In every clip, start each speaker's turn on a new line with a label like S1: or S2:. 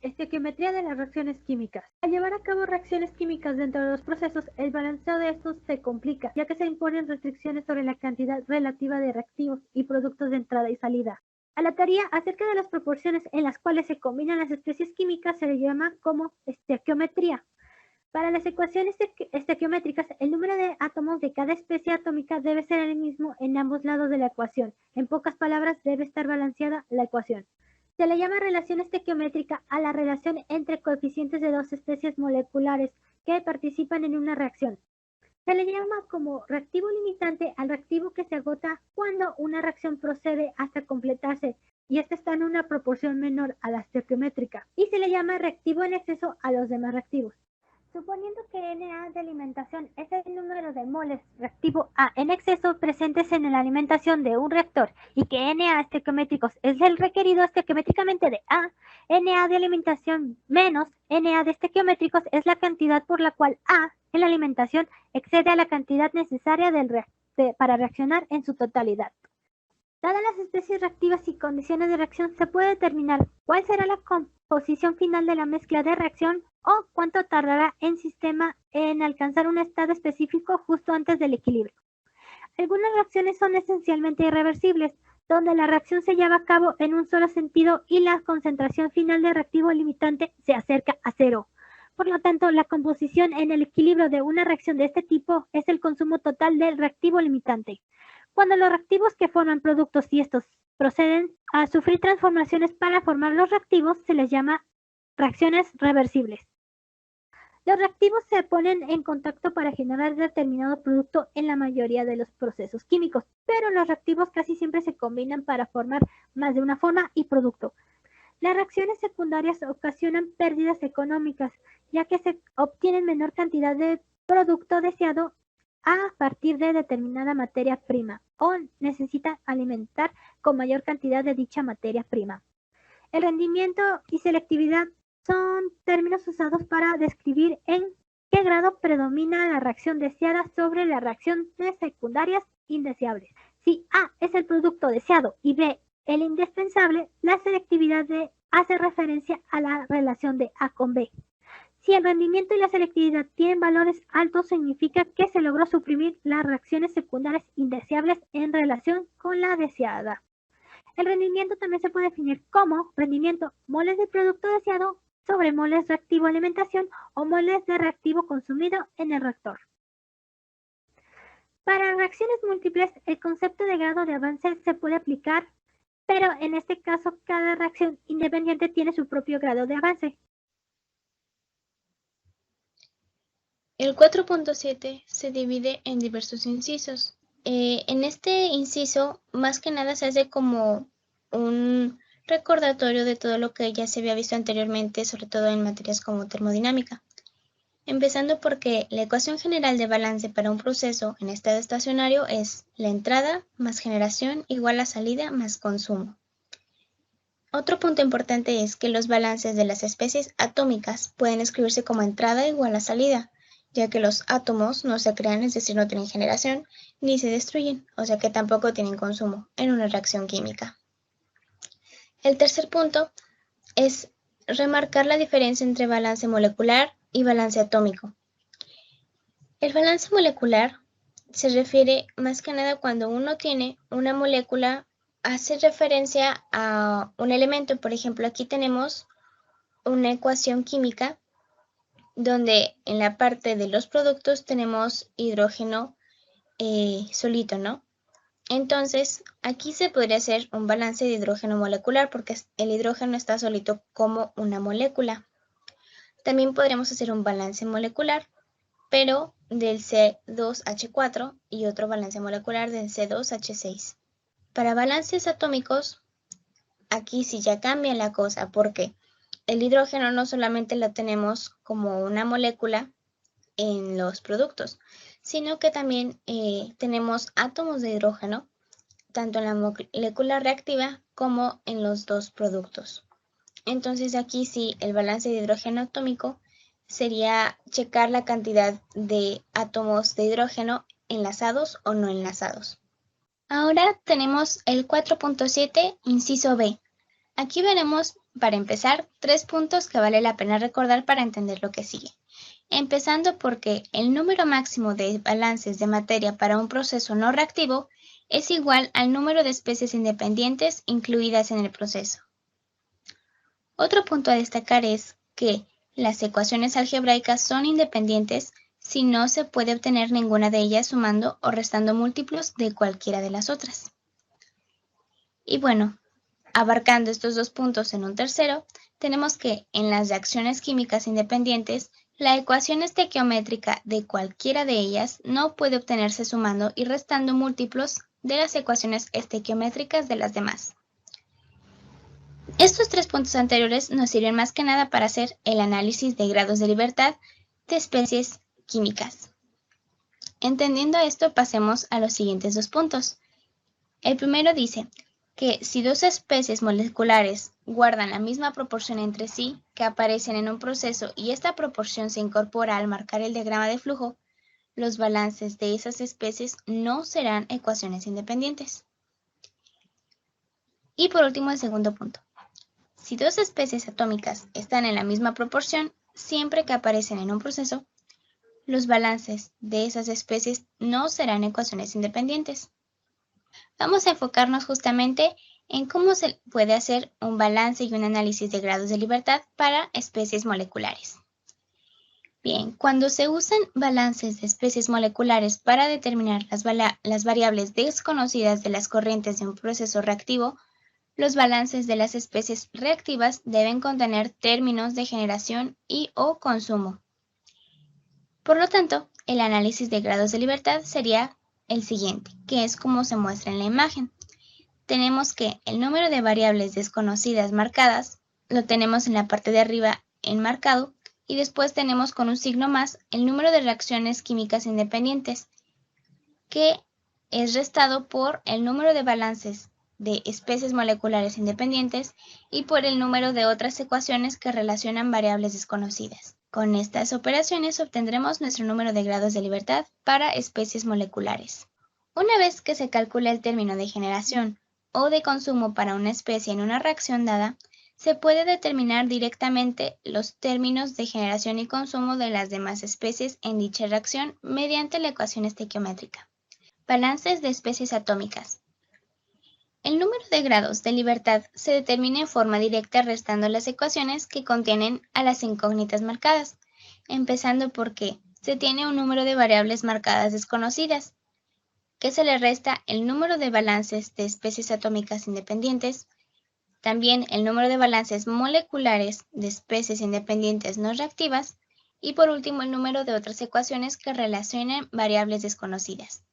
S1: Estequiometría de las reacciones químicas. Al llevar a cabo reacciones químicas dentro de los procesos, el balanceo de estos se complica, ya que se imponen restricciones sobre la cantidad relativa de reactivos y productos de entrada y salida. A la teoría acerca de las proporciones en las cuales se combinan las especies químicas se le llama como estequiometría. Para las ecuaciones estequiométricas, el número de átomos de cada especie atómica debe ser el mismo en ambos lados de la ecuación. En pocas palabras, debe estar balanceada la ecuación. Se le llama relación estequiométrica a la relación entre coeficientes de dos especies moleculares que participan en una reacción. Se le llama como reactivo limitante al reactivo que se agota cuando una reacción procede hasta completarse y esta está en una proporción menor a la estequiométrica. Y se le llama reactivo en exceso a los demás reactivos. Suponiendo que Na de alimentación es el número de moles reactivo A en exceso presentes en la alimentación de un reactor y que Na estequiométricos es el requerido estequiométricamente de A, Na de alimentación menos Na de estequiométricos es la cantidad por la cual A en la alimentación excede a la cantidad necesaria para reaccionar en su totalidad. Dadas las especies reactivas y condiciones de reacción, se puede determinar cuál será la composición final de la mezcla de reacción o cuánto tardará el sistema en alcanzar un estado específico justo antes del equilibrio. Algunas reacciones son esencialmente irreversibles, donde la reacción se lleva a cabo en un solo sentido y la concentración final del reactivo limitante se acerca a cero. Por lo tanto, la composición en el equilibrio de una reacción de este tipo es el consumo total del reactivo limitante. Cuando los reactivos que forman productos y estos proceden a sufrir transformaciones para formar los reactivos, se les llama reacciones reversibles. Los reactivos se ponen en contacto para generar determinado producto en la mayoría de los procesos químicos, pero los reactivos casi siempre se combinan para formar más de una forma y producto. Las reacciones secundarias ocasionan pérdidas económicas, ya que se obtiene menor cantidad de producto deseado a partir de determinada materia prima o necesita alimentar con mayor cantidad de dicha materia prima. El rendimiento y selectividad son términos usados para describir en qué grado predomina la reacción deseada sobre las reacciones secundarias indeseables. Si A es el producto deseado y B el indispensable, la selectividad de hace referencia a la relación de A con B. Si el rendimiento y la selectividad tienen valores altos, significa que se logró suprimir las reacciones secundarias indeseables en relación con la deseada. El rendimiento también se puede definir como rendimiento moles del producto deseado sobre moles reactivo alimentación o moles de reactivo consumido en el reactor. Para reacciones múltiples, el concepto de grado de avance se puede aplicar, pero en este caso cada reacción independiente tiene su propio grado de avance.
S2: El 4.7 se divide en diversos incisos. En este inciso, más que nada se hace como un recordatorio de todo lo que ya se había visto anteriormente, sobre todo en materias como termodinámica. Empezando porque la ecuación general de balance para un proceso en estado estacionario es la entrada más generación igual a salida más consumo. Otro punto importante es que los balances de las especies atómicas pueden escribirse como entrada igual a salida, ya que los átomos no se crean, es decir, no tienen generación, ni se destruyen, o sea que tampoco tienen consumo en una reacción química. El tercer punto es remarcar la diferencia entre balance molecular y balance atómico. El balance molecular se refiere más que nada cuando uno tiene una molécula, hace referencia a un elemento. Por ejemplo, aquí tenemos una ecuación química donde en la parte de los productos tenemos hidrógeno solito, ¿no? Entonces, aquí se podría hacer un balance de hidrógeno molecular porque el hidrógeno está solito como una molécula. También podríamos hacer un balance molecular, pero del C2H4 y otro balance molecular del C2H6. Para balances atómicos, aquí sí ya cambia la cosa porque el hidrógeno no solamente lo tenemos como una molécula en los productos, sino que también tenemos átomos de hidrógeno, tanto en la molécula reactiva como en los dos productos. Entonces aquí sí, el balance de hidrógeno atómico sería checar la cantidad de átomos de hidrógeno enlazados o no enlazados. Ahora tenemos el 4.7, inciso B. Aquí veremos para empezar, 3 puntos que vale la pena recordar para entender lo que sigue. Empezando porque el número máximo de balances de materia para un proceso no reactivo es igual al número de especies independientes incluidas en el proceso. Otro punto a destacar es que las ecuaciones algebraicas son independientes si no se puede obtener ninguna de ellas sumando o restando múltiplos de cualquiera de las otras. Y bueno, abarcando estos 2 puntos en un tercero, tenemos que en las reacciones químicas independientes, la ecuación estequiométrica de cualquiera de ellas no puede obtenerse sumando y restando múltiplos de las ecuaciones estequiométricas de las demás. Estos 3 puntos anteriores nos sirven más que nada para hacer el análisis de grados de libertad de especies químicas. Entendiendo esto, pasemos a los siguientes 2 puntos. El primero dice que si 2 especies moleculares guardan la misma proporción entre sí que aparecen en un proceso y esta proporción se incorpora al marcar el diagrama de flujo, los balances de esas especies no serán ecuaciones independientes. Y por último, el segundo punto. Si 2 especies atómicas están en la misma proporción, siempre que aparecen en un proceso, los balances de esas especies no serán ecuaciones independientes. Vamos a enfocarnos justamente en cómo se puede hacer un balance y un análisis de grados de libertad para especies moleculares. Bien, cuando se usan balances de especies moleculares para determinar las variables desconocidas de las corrientes de un proceso reactivo, los balances de las especies reactivas deben contener términos de generación y o consumo. Por lo tanto, el análisis de grados de libertad sería el siguiente, que es como se muestra en la imagen. Tenemos que el número de variables desconocidas marcadas lo tenemos en la parte de arriba en marcado y después tenemos con un signo más el número de reacciones químicas independientes, que es restado por el número de balances de especies moleculares independientes y por el número de otras ecuaciones que relacionan variables desconocidas. Con estas operaciones obtendremos nuestro número de grados de libertad para especies moleculares. Una vez que se calcula el término de generación o de consumo para una especie en una reacción dada, se puede determinar directamente los términos de generación y consumo de las demás especies en dicha reacción mediante la ecuación estequiométrica. Balances de especies atómicas. El número de grados de libertad se determina en forma directa restando las ecuaciones que contienen a las incógnitas marcadas, empezando porque se tiene un número de variables marcadas desconocidas, que se le resta el número de balances de especies atómicas independientes, también el número de balances moleculares de especies independientes no reactivas y por último el número de otras ecuaciones que relacionen variables desconocidas.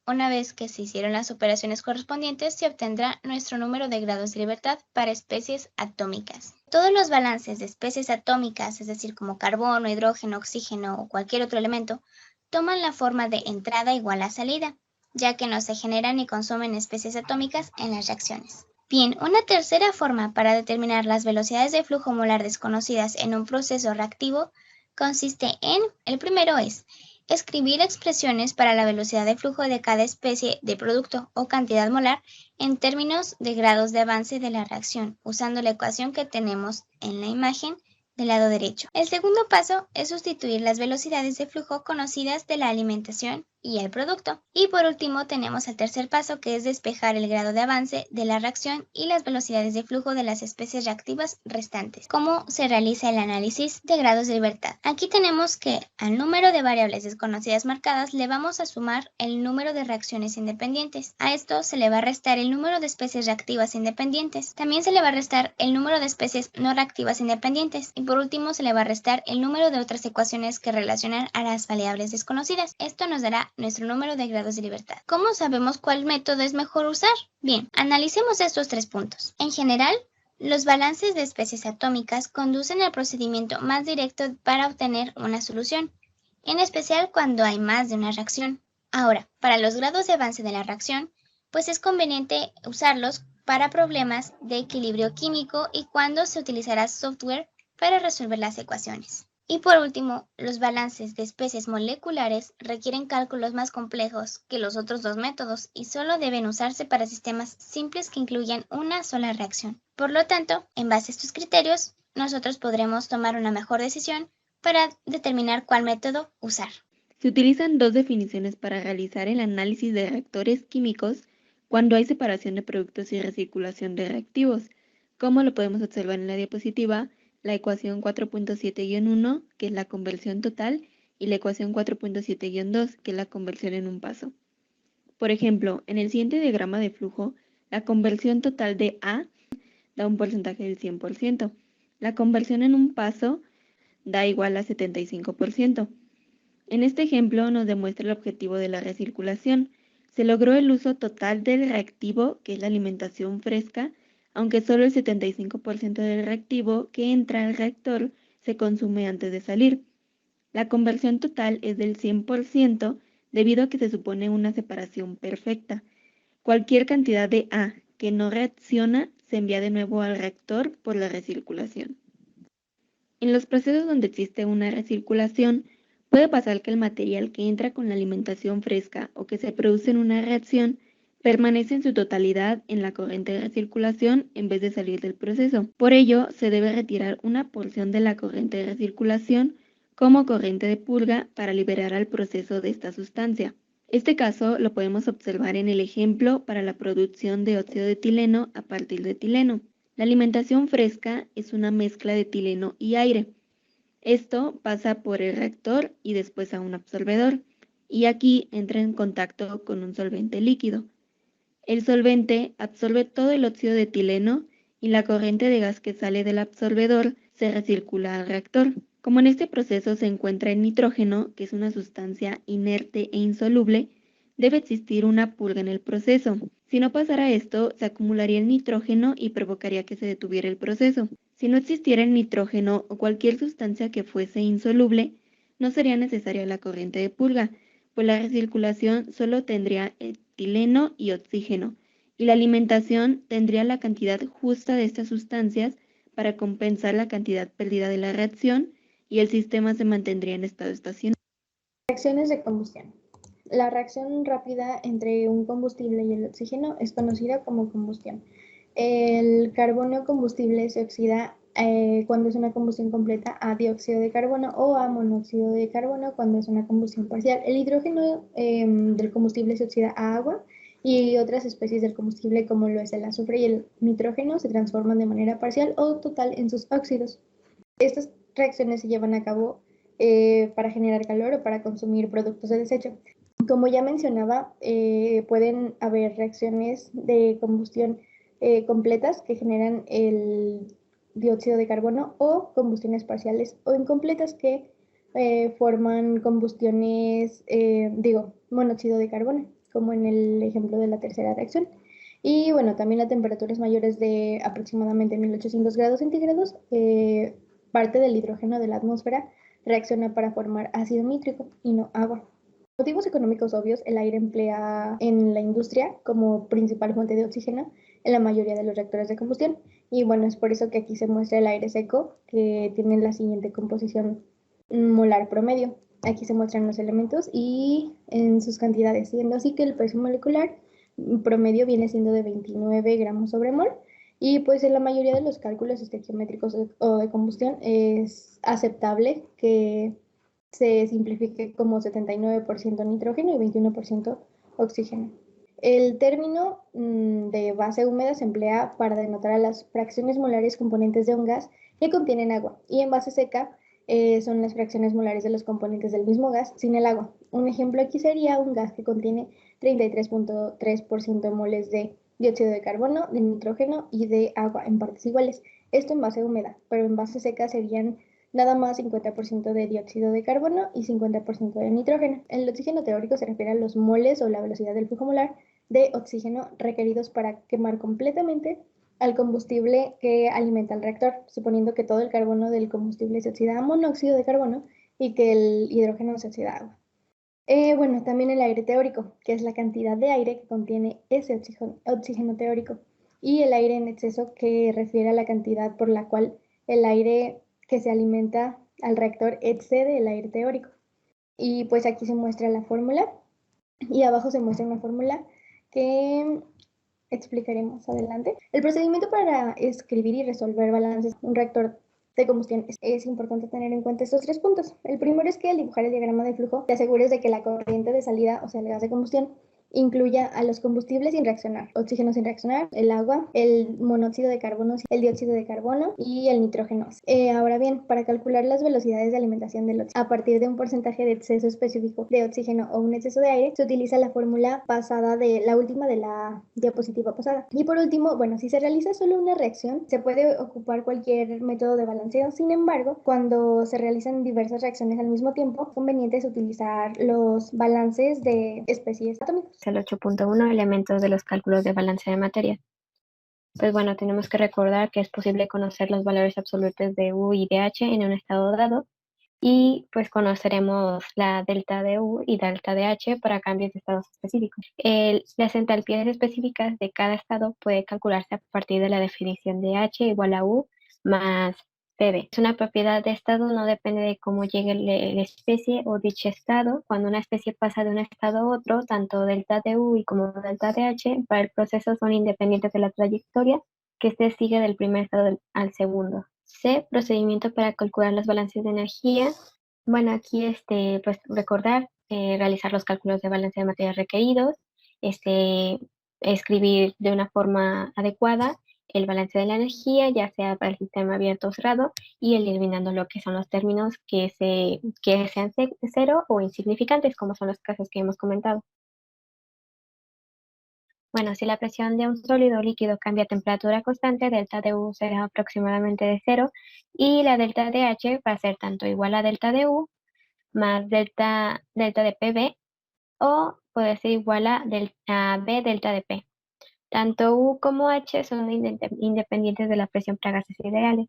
S2: Una vez que se hicieron las operaciones correspondientes, se obtendrá nuestro número de grados de libertad para especies atómicas. Todos los balances de especies atómicas, es decir, como carbono, hidrógeno, oxígeno o cualquier otro elemento, toman la forma de entrada igual a salida, ya que no se generan ni consumen especies atómicas en las reacciones. Bien, una tercera forma para determinar las velocidades de flujo molar desconocidas en un proceso reactivo consiste en, el primero es, escribir expresiones para la velocidad de flujo de cada especie de producto o cantidad molar en términos de grados de avance de la reacción, usando la ecuación que tenemos en la imagen del lado derecho. El segundo paso es sustituir las velocidades de flujo conocidas de la alimentación y el producto. Y por último tenemos el tercer paso, que es despejar el grado de avance de la reacción y las velocidades de flujo de las especies reactivas restantes. ¿Cómo se realiza el análisis de grados de libertad? Aquí tenemos que al número de variables desconocidas marcadas le vamos a sumar el número de reacciones independientes. A esto se le va a restar el número de especies reactivas independientes. También se le va a restar el número de especies no reactivas independientes. Y por último se le va a restar el número de otras ecuaciones que relacionan a las variables desconocidas. Esto nos dará nuestro número de grados de libertad. ¿Cómo sabemos cuál método es mejor usar? Bien, analicemos estos 3 puntos. En general, los balances de especies atómicas conducen al procedimiento más directo para obtener una solución, en especial cuando hay más de una reacción. Ahora, para los grados de avance de la reacción, pues es conveniente usarlos para problemas de equilibrio químico y cuando se utilizará software para resolver las ecuaciones. Y por último, los balances de especies moleculares requieren cálculos más complejos que los otros dos métodos y solo deben usarse para sistemas simples que incluyan una sola reacción. Por lo tanto, en base a estos criterios, nosotros podremos tomar una mejor decisión para determinar cuál método usar.
S3: Se utilizan dos definiciones para realizar el análisis de reactores químicos cuando hay separación de productos y recirculación de reactivos. Como lo podemos observar en la diapositiva, la ecuación 4.7-1, que es la conversión total, y la ecuación 4.7-2, que es la conversión en un paso. Por ejemplo, en el siguiente diagrama de flujo, la conversión total de A da un porcentaje del 100%. La conversión en un paso da igual a 75%. En este ejemplo nos demuestra el objetivo de la recirculación. Se logró el uso total del reactivo, que es la alimentación fresca, aunque solo el 75% del reactivo que entra al reactor se consume antes de salir. La conversión total es del 100% debido a que se supone una separación perfecta. Cualquier cantidad de A que no reacciona se envía de nuevo al reactor por la recirculación. En los procesos donde existe una recirculación, puede pasar que el material que entra con la alimentación fresca o que se produce en una reacción permanece en su totalidad en la corriente de recirculación en vez de salir del proceso. Por ello, se debe retirar una porción de la corriente de recirculación como corriente de purga para liberar al proceso de esta sustancia. Este caso lo podemos observar en el ejemplo para la producción de óxido de etileno a partir de etileno. La alimentación fresca es una mezcla de etileno y aire. Esto pasa por el reactor y después a un absorbedor, y aquí entra en contacto con un solvente líquido. El solvente absorbe todo el óxido de etileno y la corriente de gas que sale del absorbedor se recircula al reactor. Como en este proceso se encuentra el nitrógeno, que es una sustancia inerte e insoluble, debe existir una purga en el proceso. Si no pasara esto, se acumularía el nitrógeno y provocaría que se detuviera el proceso. Si no existiera el nitrógeno o cualquier sustancia que fuese insoluble, no sería necesaria la corriente de purga, pues la recirculación solo tendría etileno y oxígeno, y la alimentación tendría la cantidad justa de estas sustancias para compensar la cantidad perdida de la reacción y el sistema se mantendría en estado estacionario.
S4: Reacciones de combustión. La reacción rápida entre un combustible y el oxígeno es conocida como combustión. El carbono combustible se oxida cuando es una combustión completa a dióxido de carbono o a monóxido de carbono cuando es una combustión parcial. El hidrógeno del combustible se oxida a agua y otras especies del combustible como lo es el azufre y el nitrógeno se transforman de manera parcial o total en sus óxidos. Estas reacciones se llevan a cabo para generar calor o para consumir productos de desecho. Como ya mencionaba, pueden haber reacciones de combustión completas que generan el dióxido de carbono o combustiones parciales o incompletas que forman combustiones, monóxido de carbono, como en el ejemplo de la tercera reacción. Y bueno, también a temperaturas mayores de aproximadamente 1800 grados centígrados, parte del hidrógeno de la atmósfera reacciona para formar ácido nítrico y no agua. Por motivos económicos obvios, el aire emplea en la industria como principal fuente de oxígeno en la mayoría de los reactores de combustión. Y bueno, es por eso que aquí se muestra el aire seco, que tiene la siguiente composición molar promedio. Aquí se muestran los elementos y en sus cantidades, siendo así que el peso molecular promedio viene siendo de 29 gramos sobre mol. Y pues en la mayoría de los cálculos estequiométricos o de combustión es aceptable que se simplifique como 79% nitrógeno y 21% oxígeno. El término de base húmeda se emplea para denotar a las fracciones molares componentes de un gas que contienen agua, y en base seca son las fracciones molares de los componentes del mismo gas sin el agua. Un ejemplo aquí sería un gas que contiene 33.3% de moles de dióxido de carbono, de nitrógeno y de agua en partes iguales. Esto en base húmeda, pero en base seca serían nada más 50% de dióxido de carbono y 50% de nitrógeno. El oxígeno teórico se refiere a los moles o la velocidad del flujo molar de oxígeno requeridos para quemar completamente al combustible que alimenta el reactor, suponiendo que todo el carbono del combustible se oxida a monóxido de carbono y que el hidrógeno se oxida a agua. Bueno, también el aire teórico, que es la cantidad de aire que contiene ese oxígeno teórico, y el aire en exceso, que refiere a la cantidad por la cual el aire que se alimenta al reactor excede el aire teórico. Y pues aquí se muestra la fórmula y abajo se muestra una fórmula que explicaré más adelante. El procedimiento para escribir y resolver balances de un reactor de combustión es importante tener en cuenta estos 3 puntos. El primero es que al dibujar el diagrama de flujo te asegures de que la corriente de salida, o sea, el gas de combustión, incluya a los combustibles sin reaccionar, oxígeno sin reaccionar, el agua, el monóxido de carbono, el dióxido de carbono y el nitrógeno. Ahora bien, para calcular las velocidades de alimentación del oxígeno a partir de un porcentaje de exceso específico de oxígeno o un exceso de aire, se utiliza la fórmula pasada de la última de la diapositiva pasada. Y por último, bueno, si se realiza solo una reacción, se puede ocupar cualquier método de balanceo. Sin embargo, cuando se realizan diversas reacciones al mismo tiempo, es conveniente utilizar los balances de especies atómicas.
S5: El 8.1, elementos de los cálculos de balance de materia. Pues bueno, tenemos que recordar que es posible conocer los valores absolutos de U y de H en un estado dado, y pues conoceremos la delta de U y delta de H para cambios de estados específicos. Las entalpías específicas de cada estado puede calcularse a partir de la definición de H igual a U más PV. Es una propiedad de estado, no depende de cómo llegue la especie o dicho estado. Cuando una especie pasa de un estado a otro, tanto delta de U y como delta de H para el proceso son independientes de la trayectoria que este sigue del primer estado al segundo. C, procedimiento para calcular los balances de energía. Bueno, aquí pues recordar, realizar los cálculos de balance de materia requeridos, escribir de una forma adecuada el balance de la energía, ya sea para el sistema abierto o cerrado, y eliminando lo que son los términos que sean cero o insignificantes, como son los casos que hemos comentado. Bueno, si la presión de un sólido o líquido cambia a temperatura constante, delta de U será aproximadamente de 0 y la delta de H va a ser tanto igual a delta de U más delta de PV, o puede ser igual a B delta de P. Tanto U como H son independientes de la presión para gases ideales.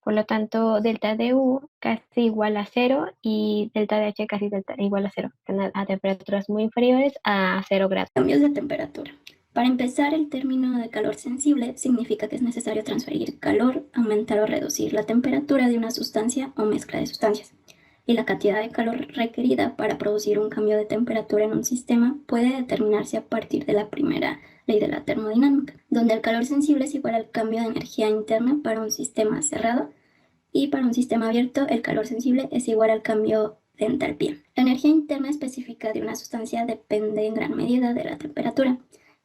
S5: Por lo tanto, delta de U casi igual a 0 y delta de H casi igual a 0, a temperaturas muy inferiores a 0 grados.
S6: Cambios de temperatura. Para empezar, el término de calor sensible significa que es necesario transferir calor, aumentar o reducir la temperatura de una sustancia o mezcla de sustancias. Y la cantidad de calor requerida para producir un cambio de temperatura en un sistema puede determinarse a partir de la primera ley de la termodinámica, donde el calor sensible es igual al cambio de energía interna para un sistema cerrado, y para un sistema abierto el calor sensible es igual al cambio de entalpía. La energía interna específica de una sustancia depende en gran medida de la temperatura,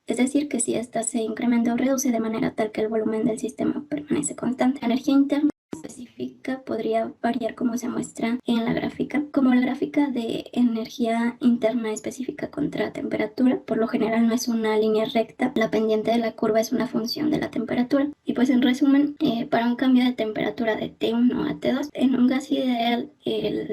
S6: es decir, que si ésta se incrementa o reduce de manera tal que el volumen del sistema permanece constante. La energía interna específica podría variar como se muestra en la gráfica, como la gráfica de energía interna específica contra temperatura. Por lo general no es una línea recta, la pendiente de la curva es una función de la temperatura. Y pues en resumen, para un cambio de temperatura de T1 a T2, en un gas ideal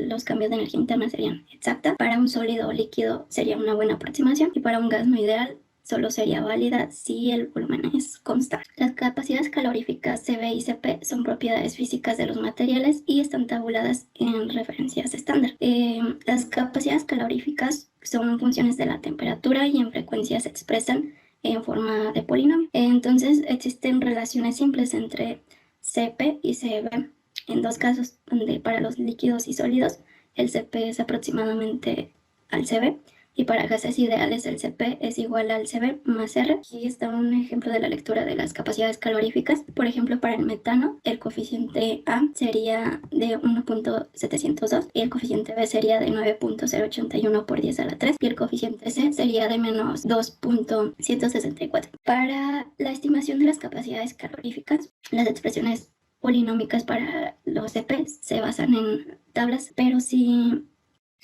S6: los cambios de energía interna serían exactas, para un sólido o líquido sería una buena aproximación, y para un gas no ideal solo sería válida si el volumen es constante. Las capacidades caloríficas CB y CP son propiedades físicas de los materiales y están tabuladas en referencias estándar. Las capacidades caloríficas son funciones de la temperatura y en frecuencia se expresan en forma de polinomio. Entonces existen relaciones simples entre CP y CB en dos casos, donde para los líquidos y sólidos el CP es aproximadamente al CB, y para gases ideales el CP es igual al CB más R. Aquí está un ejemplo de la lectura de las capacidades caloríficas. Por ejemplo, para el metano, el coeficiente A sería de 1.702 y el coeficiente B sería de 9.081 por 10 a la 3 y el coeficiente C sería de menos 2.164. Para la estimación de las capacidades caloríficas, las expresiones polinómicas para los CP se basan en tablas, pero si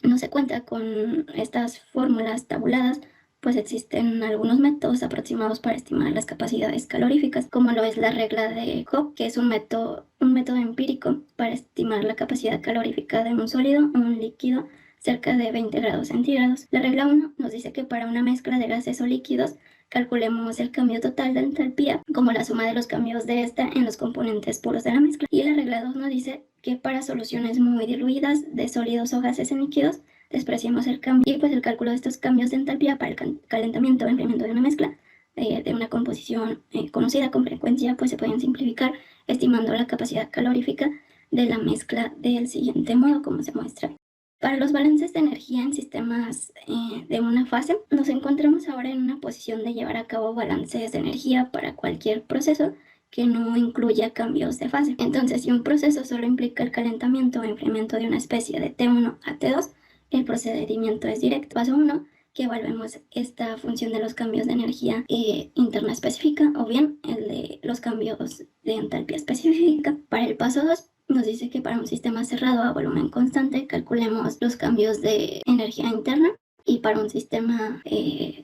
S6: no se cuenta con estas fórmulas tabuladas, pues existen algunos métodos aproximados para estimar las capacidades caloríficas, como lo es la regla de Hooke, que es un método empírico para estimar la capacidad calorífica de un sólido o un líquido cerca de 20 grados centígrados. La regla 1 nos dice que para una mezcla de gases o líquidos calculemos el cambio total de entalpía como la suma de los cambios de esta en los componentes puros de la mezcla. Y la regla 2 nos dice que para soluciones muy diluidas de sólidos o gases en líquidos despreciamos el cambio, y pues el cálculo de estos cambios de entalpía para el calentamiento o enfriamiento de una mezcla de una composición conocida con frecuencia pues se pueden simplificar estimando la capacidad calorífica de la mezcla del siguiente modo, como se muestra. Para los balances de energía en sistemas de una fase, nos encontramos ahora en una posición de llevar a cabo balances de energía para cualquier proceso que no incluya cambios de fase. Entonces, si un proceso solo implica el calentamiento o enfriamiento de una especie de T1 a T2, el procedimiento es directo. Paso 1, que evaluemos esta función de los cambios de energía interna específica o bien el de los cambios de entalpía específica. Para el paso 2, nos dice que para un sistema cerrado a volumen constante calculemos los cambios de energía interna y para un sistema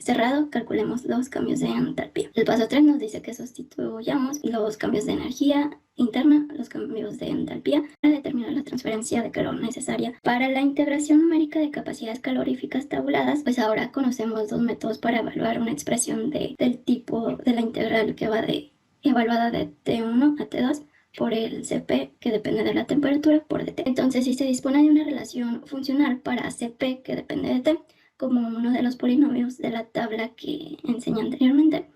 S6: cerrado calculemos los cambios de entalpía. El paso 3 nos dice que sustituyamos los cambios de energía interna, los cambios de entalpía, para determinar la transferencia de calor necesaria. Para la integración numérica de capacidades caloríficas tabuladas, pues ahora conocemos dos métodos para evaluar una expresión del tipo de la integral que va evaluada de T1 a T2 por el Cp, que depende de la temperatura, por dt. Entonces, si se dispone de una relación funcional para Cp, que depende de T, como uno de los polinomios de la tabla que enseñé anteriormente,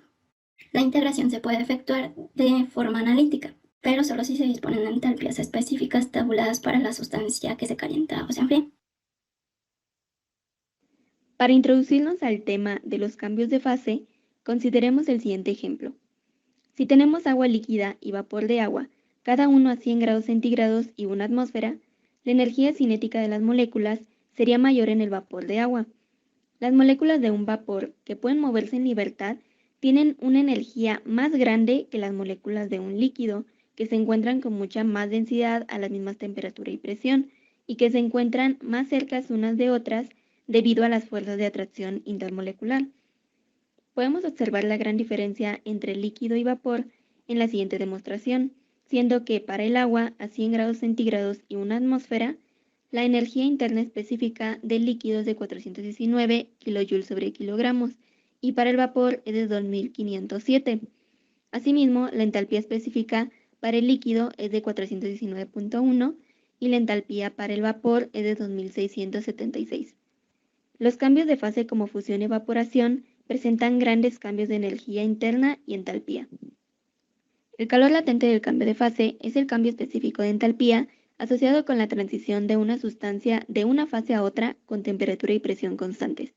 S6: la integración se puede efectuar de forma analítica, pero solo si se disponen de entalpías específicas tabuladas para la sustancia que se calienta o se enfría.
S3: Para introducirnos al tema de los cambios de fase, consideremos el siguiente ejemplo. Si tenemos agua líquida y vapor de agua, cada uno a 100 grados centígrados y una atmósfera, la energía cinética de las moléculas sería mayor en el vapor de agua. Las moléculas de un vapor que pueden moverse en libertad tienen una energía más grande que las moléculas de un líquido, que se encuentran con mucha más densidad a las mismas temperatura y presión, y que se encuentran más cerca unas de otras debido a las fuerzas de atracción intermolecular. Podemos observar la gran diferencia entre líquido y vapor en la siguiente demostración, siendo que para el agua a 100 grados centígrados y una atmósfera, la energía interna específica del líquido es de 419 kJ sobre kilogramos y para el vapor es de 2507. Asimismo, la entalpía específica para el líquido es de 419.1 y la entalpía para el vapor es de 2676. Los cambios de fase como fusión y evaporación presentan grandes cambios de energía interna y entalpía. El calor latente del cambio de fase es el cambio específico de entalpía asociado con la transición de una sustancia de una fase a otra con temperatura y presión constantes.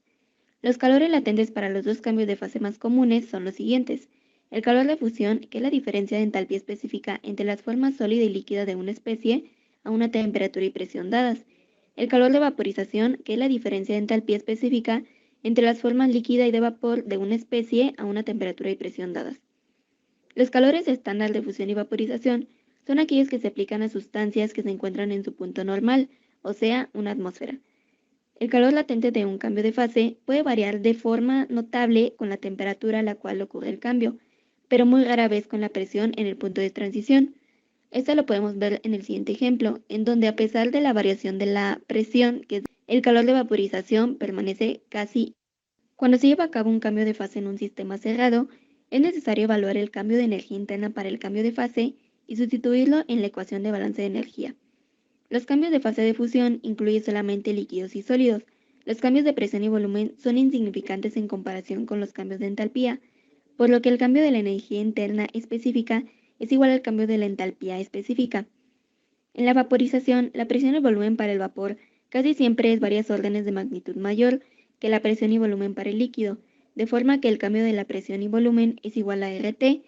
S3: Los calores latentes para los dos cambios de fase más comunes son los siguientes. El calor de fusión, que es la diferencia de entalpía específica entre las formas sólida y líquida de una especie a una temperatura y presión dadas. El calor de vaporización, que es la diferencia de entalpía específica entre las formas líquida y de vapor de una especie a una temperatura y presión dadas. Los calores estándar de fusión y vaporización son aquellos que se aplican a sustancias que se encuentran en su punto normal, o sea, una atmósfera. El calor latente de un cambio de fase puede variar de forma notable con la temperatura a la cual ocurre el cambio, pero muy rara vez con la presión en el punto de transición. Esto lo podemos ver en el siguiente ejemplo, en donde a pesar de la variación de la presión, el calor de vaporización permanece casi. Cuando se lleva a cabo un cambio de fase en un sistema cerrado, es necesario evaluar el cambio de energía interna para el cambio de fase y sustituirlo en la ecuación de balance de energía. Los cambios de fase de fusión incluyen solamente líquidos y sólidos. Los cambios de presión y volumen son insignificantes en comparación con los cambios de entalpía, por lo que el cambio de la energía interna específica es igual al cambio de la entalpía específica. En la vaporización, la presión y volumen para el vapor casi siempre es varias órdenes de magnitud mayor que la presión y volumen para el líquido, de forma que el cambio de la presión y volumen es igual a RT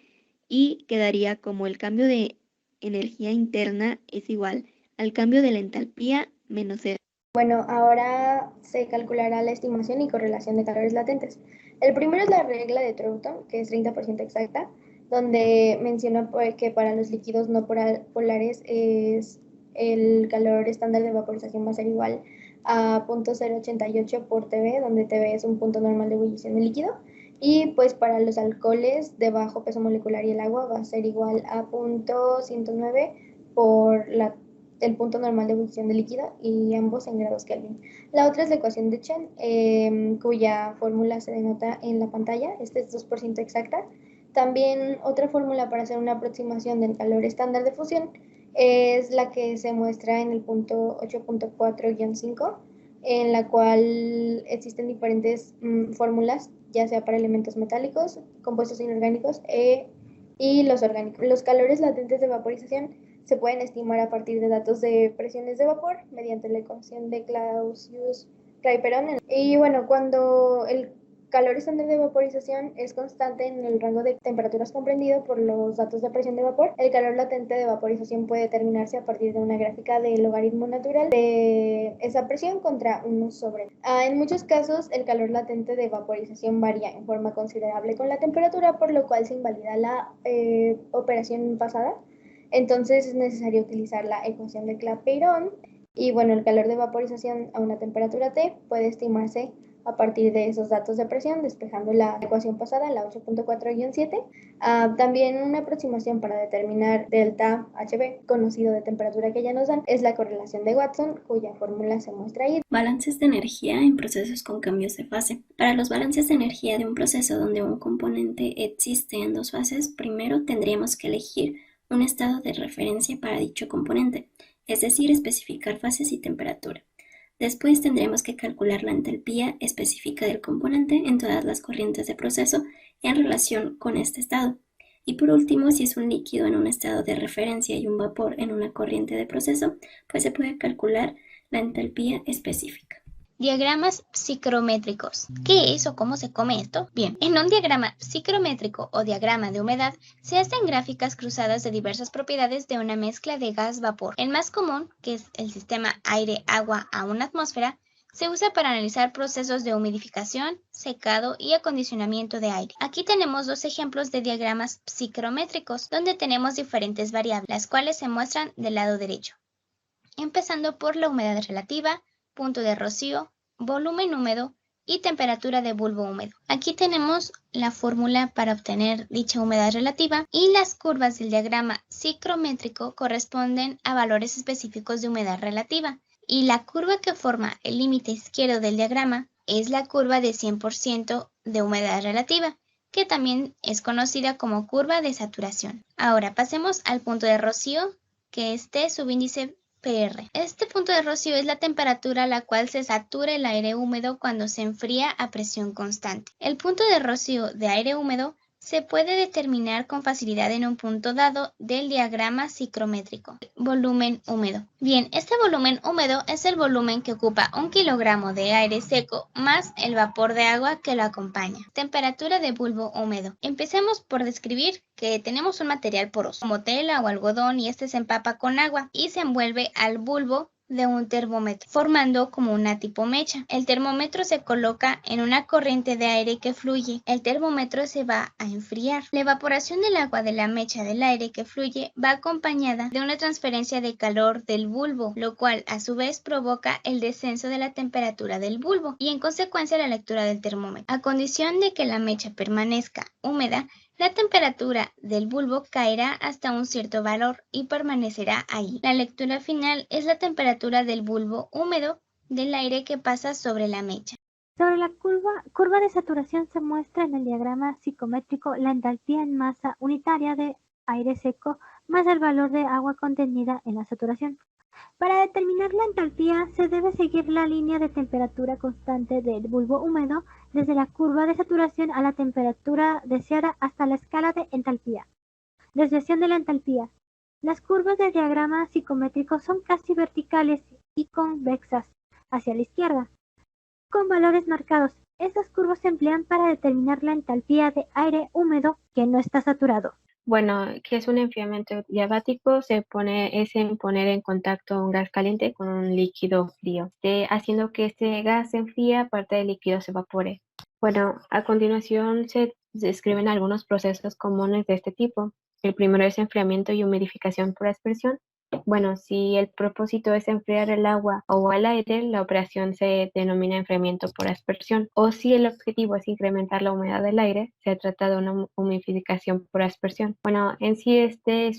S3: y quedaría como el cambio de energía interna es igual al cambio de la entalpía menos R.
S4: Bueno, ahora se calculará la estimación y correlación de calores latentes. El primero es la regla de Troughton, que es 30% exacta, donde menciona que para los líquidos no polares el calor estándar de vaporización va a ser igual a 0.088 por TB, donde TB es un punto normal de ebullición del líquido. Y pues para los alcoholes de bajo peso molecular y el agua va a ser igual a 0.109 por el punto normal de ebullición del líquido y ambos en grados Kelvin. La otra es la ecuación de Chen, cuya fórmula se denota en la pantalla. Esta es 2% exacta. También otra fórmula para hacer una aproximación del calor estándar de fusión es la que se muestra en el punto 8.4-5, en la cual existen diferentes fórmulas, ya sea para elementos metálicos, compuestos inorgánicos y los orgánicos. Los calores latentes de vaporización se pueden estimar a partir de datos de presiones de vapor mediante la ecuación de Clausius-Clapeyron. Y bueno, cuando el calor estándar de vaporización es constante en el rango de temperaturas comprendido por los datos de presión de vapor, el calor latente de vaporización puede determinarse a partir de una gráfica de logaritmo natural de esa presión contra 1 sobre. En muchos casos, el calor latente de vaporización varía en forma considerable con la temperatura, por lo cual se invalida la operación pasada. Entonces es necesario utilizar la ecuación de Clapeyron. Y bueno, el calor de vaporización a una temperatura T puede estimarse a partir de esos datos de presión, despejando la ecuación pasada, la 8.4-7. También una aproximación para determinar delta HB, conocido de temperatura que ya nos dan, es la correlación de Watson, cuya fórmula se muestra ahí.
S6: Balances de energía en procesos con cambios de fase. Para los balances de energía de un proceso donde un componente existe en dos fases, primero tendríamos que elegir un estado de referencia para dicho componente, es decir, especificar fases y temperatura. Después tendremos que calcular la entalpía específica del componente en todas las corrientes de proceso en relación con este estado. Y por último, si es un líquido en un estado de referencia y un vapor en una corriente de proceso, pues se puede calcular la entalpía específica.
S2: Diagramas psicométricos. ¿Qué es o cómo se come esto? Bien, en un diagrama psicométrico o diagrama de humedad se hacen gráficas cruzadas de diversas propiedades de una mezcla de gas-vapor. El más común, que es el sistema aire-agua a una atmósfera, se usa para analizar procesos de humidificación, secado y acondicionamiento de aire. Aquí tenemos dos ejemplos de diagramas psicométricos donde tenemos diferentes variables, las cuales se muestran del lado derecho. Empezando por la humedad relativa, punto de rocío, volumen húmedo y temperatura de bulbo húmedo. Aquí tenemos la fórmula para obtener dicha humedad relativa y las curvas del diagrama psicométrico corresponden a valores específicos de humedad relativa. Y la curva que forma el límite izquierdo del diagrama es la curva de 100% de humedad relativa, que también es conocida como curva de saturación. Ahora pasemos al punto de rocío, que es T subíndice PR. Este punto de rocío es la temperatura a la cual se satura el aire húmedo cuando se enfría a presión constante. El punto de rocío de aire húmedo se puede determinar con facilidad en un punto dado del diagrama psicométrico. Volumen húmedo. Bien, este volumen húmedo es el volumen que ocupa 1 kilogramo de aire seco más el vapor de agua que lo acompaña. Temperatura de bulbo húmedo. Empecemos por describir que tenemos un material poroso, como tela o algodón, y este se empapa con agua y se envuelve al bulbo de un termómetro, formando como una tipo mecha. El termómetro se coloca en una corriente de aire que fluye. El termómetro se va a enfriar. La evaporación del agua de la mecha del aire que fluye va acompañada de una transferencia de calor del bulbo, lo cual a su vez provoca el descenso de la temperatura del bulbo y en consecuencia la lectura del termómetro. A condición de que la mecha permanezca húmeda, la temperatura del bulbo caerá hasta un cierto valor y permanecerá ahí. La lectura final es la temperatura del bulbo húmedo del aire que pasa sobre la mecha.
S1: Sobre la curva de saturación se muestra en el diagrama psicométrico la entalpía en masa unitaria de aire seco más el valor de agua contenida en la saturación. Para determinar la entalpía se debe seguir la línea de temperatura constante del bulbo húmedo desde la curva de saturación a la temperatura deseada hasta la escala de entalpía. Desviación de la entalpía. Las curvas del diagrama psicométrico son casi verticales y convexas hacia la izquierda, con valores marcados. Estas curvas se emplean para determinar la entalpía de aire húmedo que no está saturado.
S5: Bueno, ¿qué es un enfriamiento diabático? Es en poner en contacto un gas caliente con un líquido frío, haciendo que este gas se enfríe, parte del líquido se evapore. Bueno, a continuación se describen algunos procesos comunes de este tipo. El primero es enfriamiento y humidificación por aspersión. Bueno, si el propósito es enfriar el agua o el aire, la operación se denomina enfriamiento por aspersión. O si el objetivo es incrementar la humedad del aire, se trata de una humidificación por aspersión. Bueno, en sí se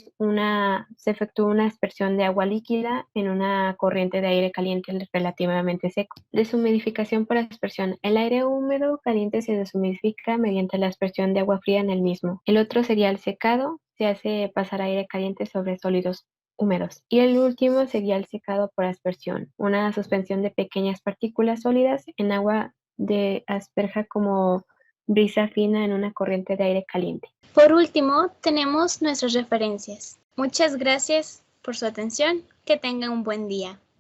S5: efectúa una aspersión de agua líquida en una corriente de aire caliente relativamente seco. Deshumidificación por aspersión. El aire húmedo caliente se deshumidifica mediante la aspersión de agua fría en el mismo. El otro sería el secado. Se hace pasar aire caliente sobre sólidos húmedos. Y el último sería el secado por aspersión, una suspensión de pequeñas partículas sólidas en agua de asperja como brisa fina en una corriente de aire caliente.
S2: Por último, tenemos nuestras referencias. Muchas gracias por su atención. Que tengan un buen día.